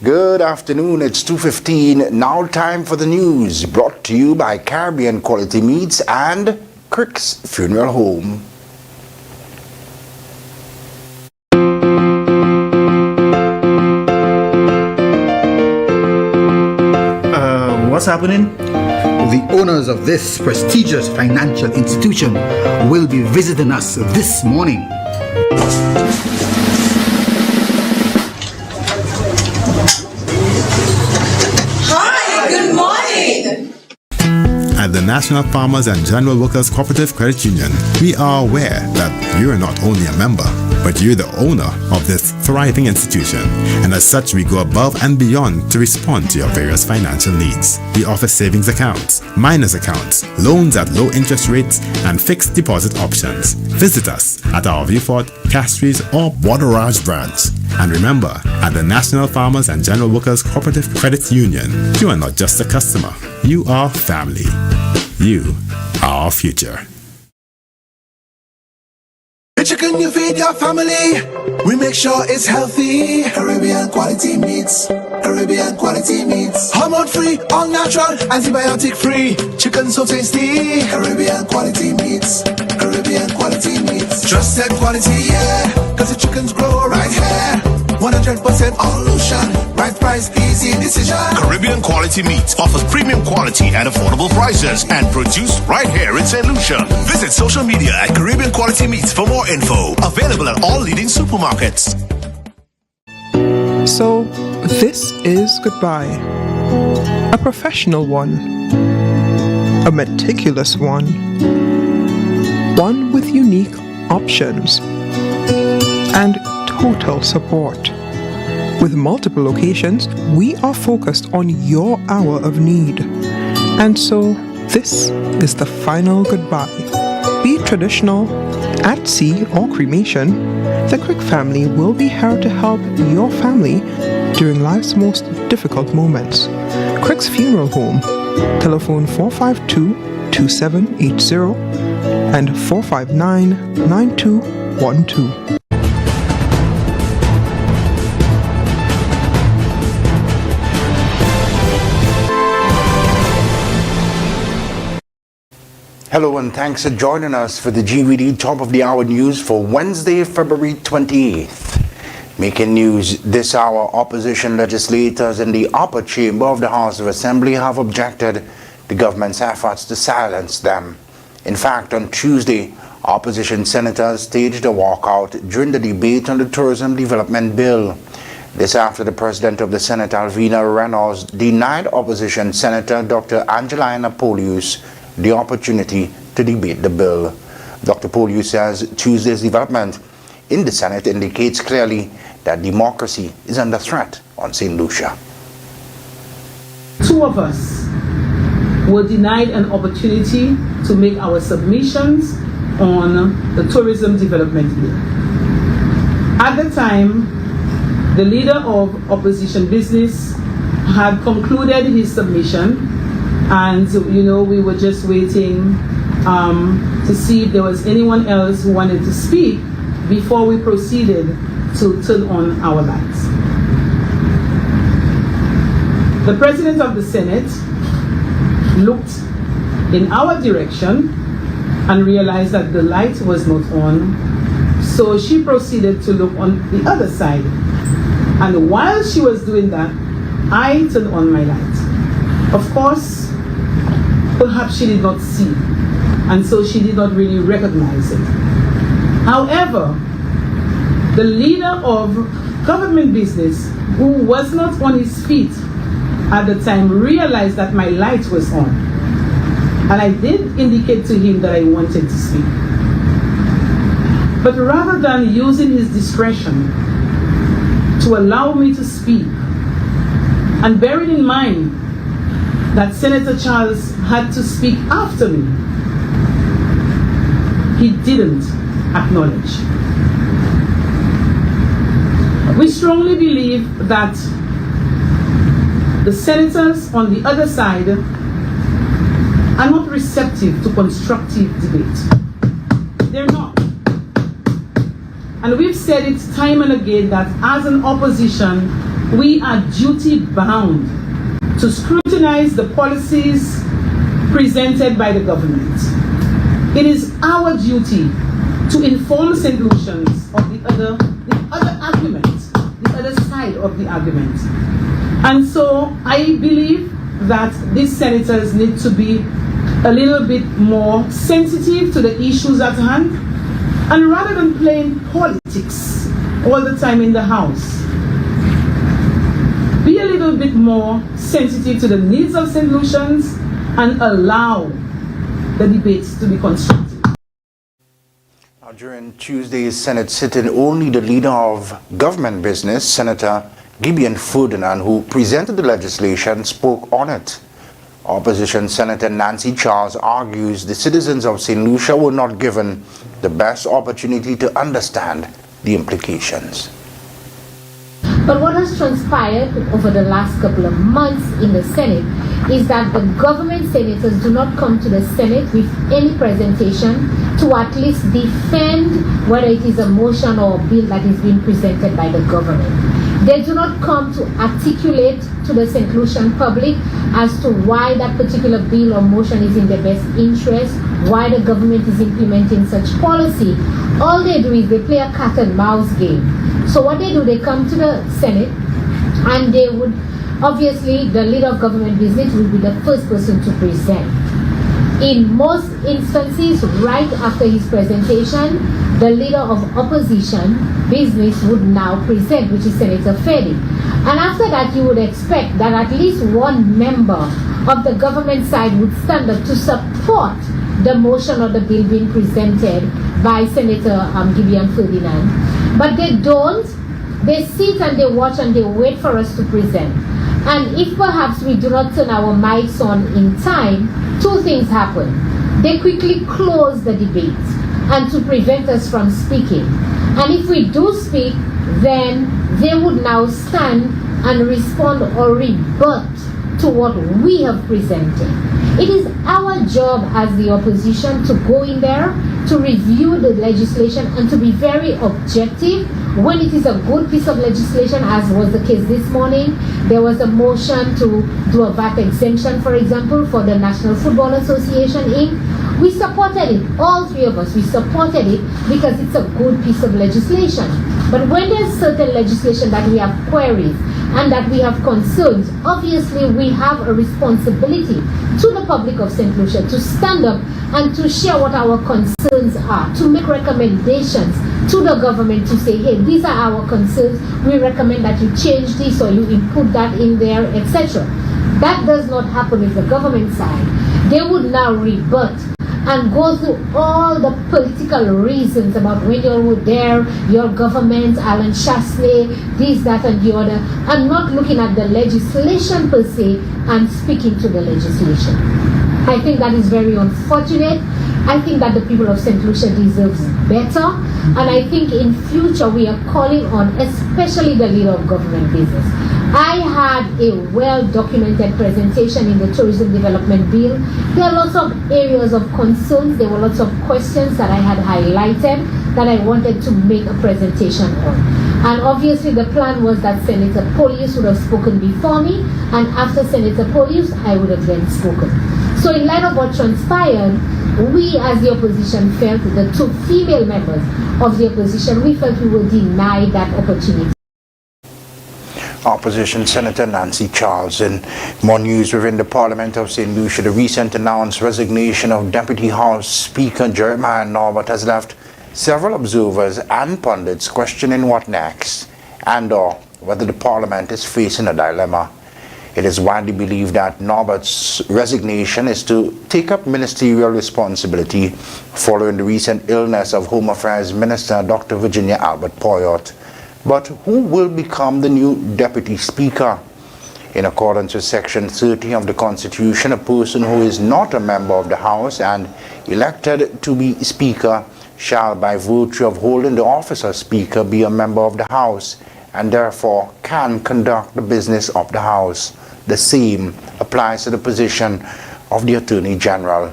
Good afternoon, it's 2:15, now time for the news, brought to you by Caribbean Quality Meats and Crick's Funeral Home. What's happening? The owners of this prestigious financial institution will be visiting us this morning. Hi, good morning. At the National Farmers and General Workers Cooperative Credit Union, we are aware that you're not only a member, but you're the owner of this thriving institution, and as such we go above and beyond to respond to your various financial needs. We offer savings accounts, minors accounts, loans at low interest rates, and fixed deposit options. Visit us at our Viewfort, Castries, or Borderage branch. And remember, at the National Farmers and General Workers Cooperative Credit Union, you are not just a customer, you are family. You are our future. The chicken you feed your family, we make sure it's healthy. Caribbean quality meats, Caribbean quality meats. Hormone free, all natural, antibiotic free. Chicken so tasty. Caribbean quality meats, Caribbean quality meats. Trusted quality, yeah, cause the chickens grow right here. 100% all-ocean, right price, easy decision. Caribbean Quality Meats offers premium quality at affordable prices and produced right here in St. Lucia. Visit social media at Caribbean Quality Meats for more info. Available at all leading supermarkets. So, this is goodbye. A professional one. A meticulous one. One with unique options. And total support. With multiple locations, we are focused on your hour of need. And so, this is the final goodbye. Be it traditional, at sea, or cremation, the Crick family will be here to help your family during life's most difficult moments. Crick's Funeral Home, telephone 452-2780 and 459-9212. Hello and thanks for joining us for the GVD Top of the Hour News for Wednesday, February 28th. Making news this hour, opposition legislators in the upper chamber of the House of Assembly have objected to government's efforts to silence them. In fact, on Tuesday, opposition senators staged a walkout during the debate on the Tourism Development Bill. This after the President of the Senate, Alvina Reynolds, denied opposition Senator Dr. Angelina Polius the opportunity to debate the bill. Dr. Polius says Tuesday's development in the Senate indicates clearly that democracy is under threat on St. Lucia. Two of us were denied an opportunity to make our submissions on the Tourism Development Bill. At the time, the leader of opposition business had concluded his submission, and we were just waiting to see if there was anyone else who wanted to speak before we proceeded to turn on our lights. The President of the Senate looked in our direction and realized that the light was not on, so she proceeded to look on the other side. And while she was doing that, I turned on my light. Of course, perhaps she did not see, and so she did not really recognize it. However, the leader of government business, who was not on his feet at the time, realized that my light was on. And I did indicate to him that I wanted to speak. But rather than using his discretion to allow me to speak, and bearing in mind that Senator Charles had to speak after me, he didn't acknowledge. We strongly believe that the senators on the other side are not receptive to constructive debate. They're not. And we've said it time and again that as an opposition, we are duty bound to scrutinize the policies presented by the government. It is our duty to inform St. Lucians of the other argument, the other side of the argument. And so I believe that these senators need to be a little bit more sensitive to the issues at hand, and rather than playing politics all the time in the House, be a little bit more sensitive to the needs of St. Lucians and allow the debates to be constructive. Now, during Tuesday's Senate sitting, only the leader of government business, Senator Gideon Ferdinand, who presented the legislation, spoke on it. Opposition Senator Nancy Charles argues the citizens of St. Lucia were not given the best opportunity to understand the implications. But what has transpired over the last couple of months in the Senate is that the government senators do not come to the Senate with any presentation to at least defend whether it is a motion or a bill that is being presented by the government. They do not come to articulate to the St. Lucian public as to why that particular bill or motion is in their best interest, why the government is implementing such policy. All they do is they play a cat and mouse game. So what they do, they come to the Senate and they would, obviously the leader of government business will be the first person to present. In most instances, right after his presentation, the leader of opposition business would now present, which is Senator Fedi. And after that, you would expect that at least one member of the government side would stand up to support the motion or the bill being presented by Senator Gideon Ferdinand. But they don't. They sit and they watch and they wait for us to present. And if perhaps we do not turn our mics on in time, two things happen. They quickly close the debate and to prevent us from speaking. And if we do speak, then they would now stand and respond or rebut to what we have presented. It is our job as the opposition to go in there, to review the legislation and to be very objective. When it is a good piece of legislation, as was the case this morning, there was a motion to do a VAT exemption, for example, for the National Football Association Inc. We supported it, all three of us, we supported it because it's a good piece of legislation. But when there's certain legislation that we have queries and that we have concerns, obviously we have a responsibility to the public of St. Lucia to stand up and to share what our concerns are, to make recommendations to the government to say, hey, these are our concerns, we recommend that you change this or you input that in there, etc. That does not happen with the government side. They would now rebut and go through all the political reasons about when you were there, your government, Alan Chasley, this, that, and the other, and not looking at the legislation per se and speaking to the legislation. I think that is very unfortunate. I think that the people of St. Lucia deserves better, and I think in future we are calling on especially the leader of government business. I had a well-documented presentation in the Tourism Development Bill. There are lots of areas of concerns. There were lots of questions that I had highlighted that I wanted to make a presentation on. And obviously the plan was that Senator Polius would have spoken before me, and after Senator Polius, I would have then spoken. So in light of what transpired, we as the opposition felt, the two female members of the opposition, we felt we were denied that opportunity. Opposition Senator Nancy Charles. In more news within the Parliament of St. Lucia, the recent announced resignation of Deputy House Speaker Jeremiah Norbert has left several observers and pundits questioning what next and or whether the Parliament is facing a dilemma. It is widely believed that Norbert's resignation is to take up ministerial responsibility following the recent illness of Home Affairs Minister Dr. Virginia Albert Poyot. But who will become the new Deputy Speaker? In accordance with Section 30 of the Constitution, a person who is not a member of the House and elected to be Speaker shall, by virtue of holding the office of Speaker, be a member of the House and therefore can conduct the business of the House. The same applies to the position of the Attorney General.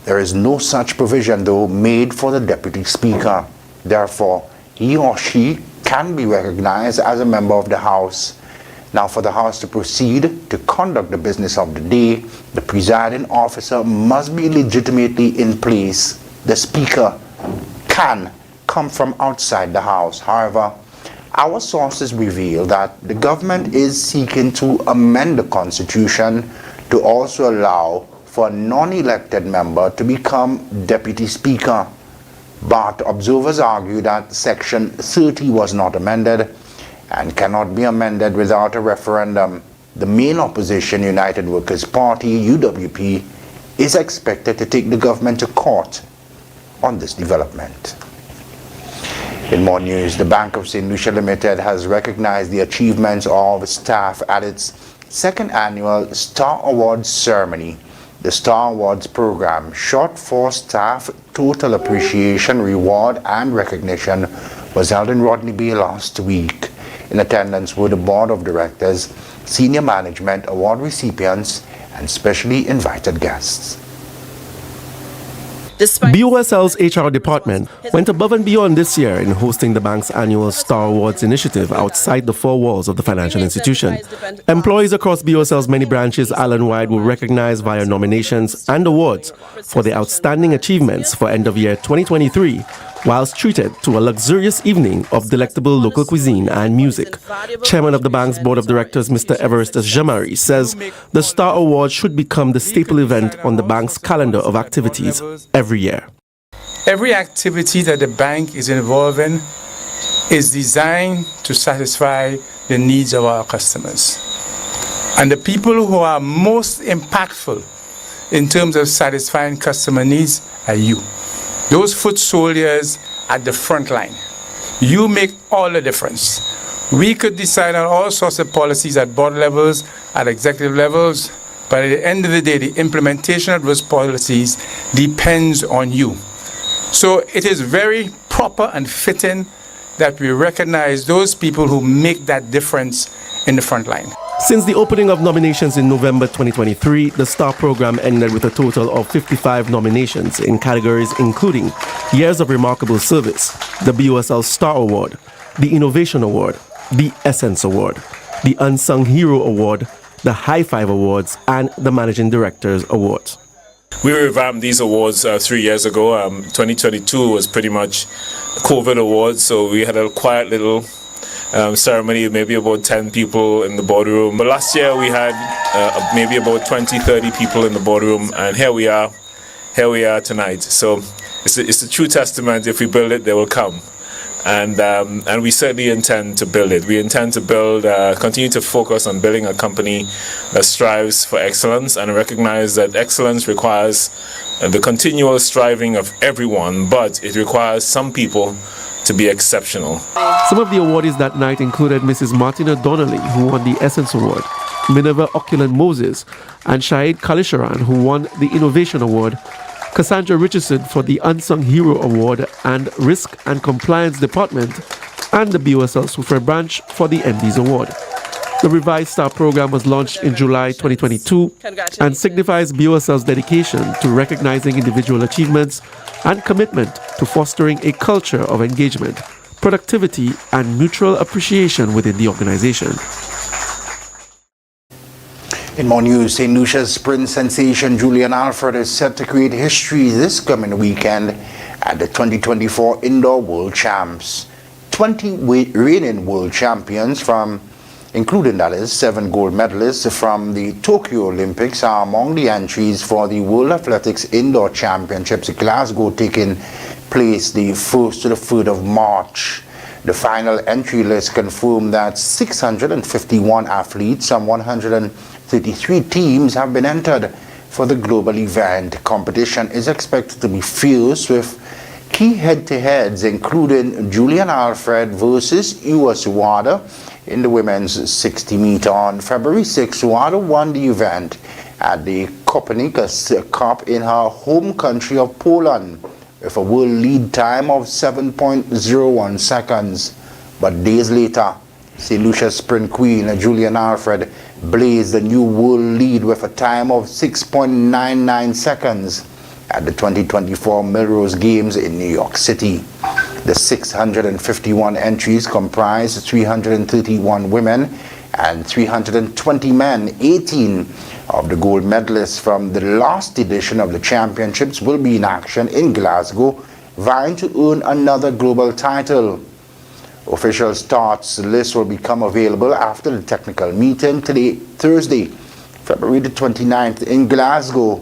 There is no such provision, though, made for the Deputy Speaker. Therefore, he or she can be recognized as a member of the House. Now, for the House to proceed to conduct the business of the day, the presiding officer must be legitimately in place. The Speaker can come from outside the House. However, our sources reveal that the government is seeking to amend the Constitution to also allow for a non-elected member to become Deputy Speaker. But observers argue that Section 30 was not amended and cannot be amended without a referendum. The main opposition, United Workers' Party, UWP, is expected to take the government to court on this development. In more news, the Bank of St. Lucia Limited has recognized the achievements of staff at its second annual Star Awards ceremony. The Star Awards program, short for Staff Total Appreciation, Reward and Recognition, was held in Rodney Bay last week. In attendance were the Board of Directors, senior management, award recipients, and specially invited guests. BOSL's HR department went above and beyond this year in hosting the bank's annual Star Awards initiative outside the four walls of the financial institution. Employees across BOSL's many branches island-wide were recognized via nominations and awards for their outstanding achievements for end of year 2023, whilst treated to a luxurious evening of delectable local cuisine and music. Chairman of the bank's board of directors, Mr. Everestus Jamari, says the Star Awards should become the staple event on the bank's calendar of activities every year. Every activity that the bank is involved in is designed to satisfy the needs of our customers. And the people who are most impactful in terms of satisfying customer needs are you. Those foot soldiers at the front line. You make all the difference. We could decide on all sorts of policies at board levels, at executive levels, but at the end of the day, the implementation of those policies depends on you. So it is very proper and fitting that we recognize those people who make that difference in the front line. Since the opening of nominations in November 2023, the STAR program ended with a total of 55 nominations in categories including Years of Remarkable Service, the BOSL Star Award, the Innovation Award, the Essence Award, the Unsung Hero Award, the High Five Awards, and the Managing Directors Awards. We revamped these awards 3 years ago. 2022 was pretty much COVID awards, so we had a quiet little ceremony, maybe about 10 people in the boardroom. But last year we had maybe about 20-30 people in the boardroom, and here we are tonight. So it's a true testament. If we build it, they will come. And we certainly intend to build it. We intend to build, continue to focus on building a company that strives for excellence and recognize that excellence requires the continual striving of everyone, but it requires some people to be exceptional. Some of the awardees that night included Mrs. Martina Donnelly, who won the Essence Award, Minerva Oculant Moses, and Shahid Kalisharan, who won the Innovation Award, Cassandra Richardson for the Unsung Hero Award and Risk and Compliance Department, and the BOSL Software Branch for the MD's Award. The revised STAR program was launched in July 2022 and signifies BOSL's dedication to recognizing individual achievements and commitment to fostering a culture of engagement, productivity, and mutual appreciation within the organization. In more news, St. Lucia's sprint sensation Julian Alfred is set to create history this coming weekend at the 2024 Indoor World Champs. 20 reigning world champions including 7 gold medalists from the Tokyo Olympics are among the entries for the World Athletics Indoor Championships Glasgow taking place the 1st to the 3rd of March. The final entry list confirmed that 651 athletes and 133 teams have been entered for the global event. Competition is expected to be fierce with key head-to-heads including Julian Alfred versus Iwa Suwada in the women's 60 meter. On February 6, Suwada won the event at the Copernicus Cup in her home country of Poland with a world lead time of 7.01 seconds. But days later, St. Lucia sprint queen Julian Alfred blazed a new world lead with a time of 6.99 seconds at the 2024 Melrose Games in New York City. The 651 entries comprise 331 women and 320 men. 18 of the gold medalists from the last edition of the championships will be in action in Glasgow, vying to earn another global title. Official starts list will become available after the technical meeting today, Thursday, February the 29th in Glasgow.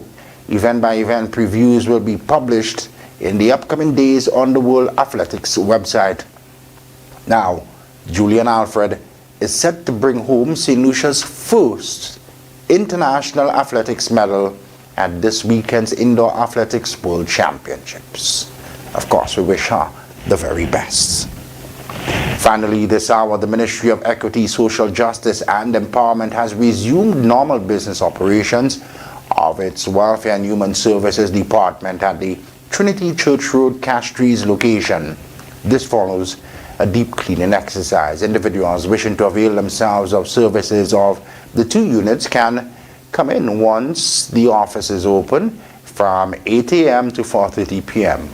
Event-by-event previews will be published in the upcoming days on the World Athletics website. Now, Julian Alfred is set to bring home St. Lucia's first international athletics medal at this weekend's Indoor Athletics World Championships. Of course, we wish her the very best. Finally, this hour, the Ministry of Equity, Social Justice and Empowerment has resumed normal business operations of its Welfare and Human Services Department at the Trinity Church Road, Castries location. This follows a deep cleaning exercise. Individuals wishing to avail themselves of services of the two units can come in once the office is open from 8 a.m. to 4:30 p.m.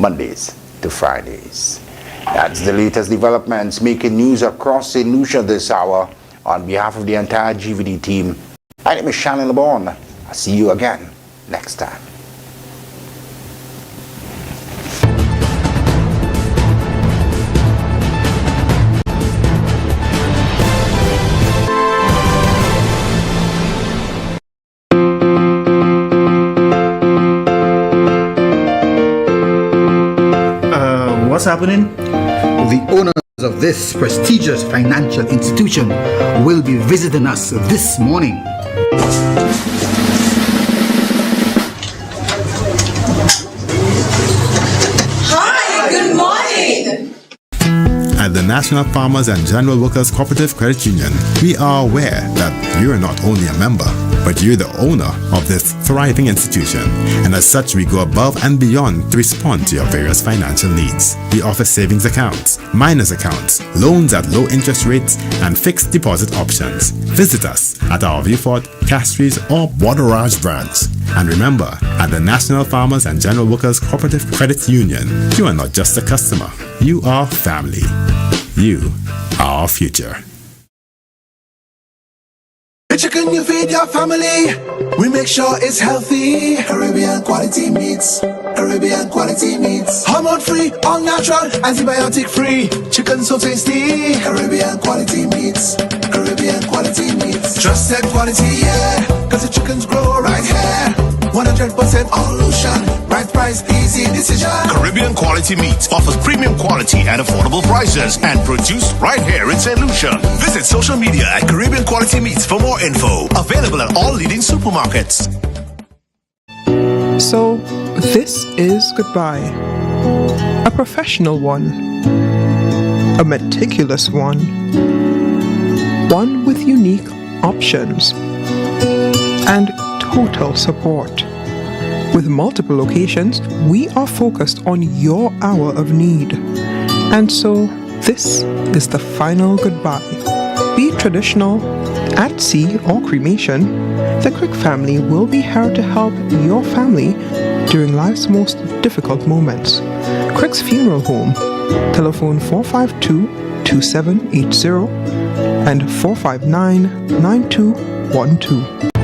Mondays to Fridays. That's the latest developments making news across St. Lucia this hour. On behalf of the entire GVD team, my name is Shannon LeBon. I'll see you again next time. What's happening? The owners of this prestigious financial institution will be visiting us this morning. Hi, good morning. At the National Farmers and General Workers Cooperative Credit Union, we are aware that you're not only a member, but you're the owner of this thriving institution. And as such, we go above and beyond to respond to your various financial needs. We offer savings accounts, minors accounts, loans at low interest rates, and fixed deposit options. Visit us at our Viewfort, Castries, or Borderage branch. And remember, at the National Farmers and General Workers Cooperative Credit Union, you are not just a customer, you are family. You are our future. The chicken you feed your family, we make sure it's healthy. Caribbean quality meats, Caribbean quality meats. Hormone free, all natural, antibiotic free. Chicken so tasty. Caribbean quality meats, Caribbean quality meats. Trusted quality, yeah, cause the chickens grow right here. 100% all Lucian, right price, easy decision. Caribbean Quality Meats offers premium quality at affordable prices and produced right here in St. Lucia. Visit social media at Caribbean Quality Meats for more info. Available at all leading supermarkets. So, this is goodbye. A professional one. A meticulous one. One with unique options. And total support. With multiple locations, we are focused on your hour of need. And so, this is the final goodbye. Be it traditional, at sea, or cremation, the Crick family will be here to help your family during life's most difficult moments. Crick's Funeral Home, telephone 452-2780 and 459-9212.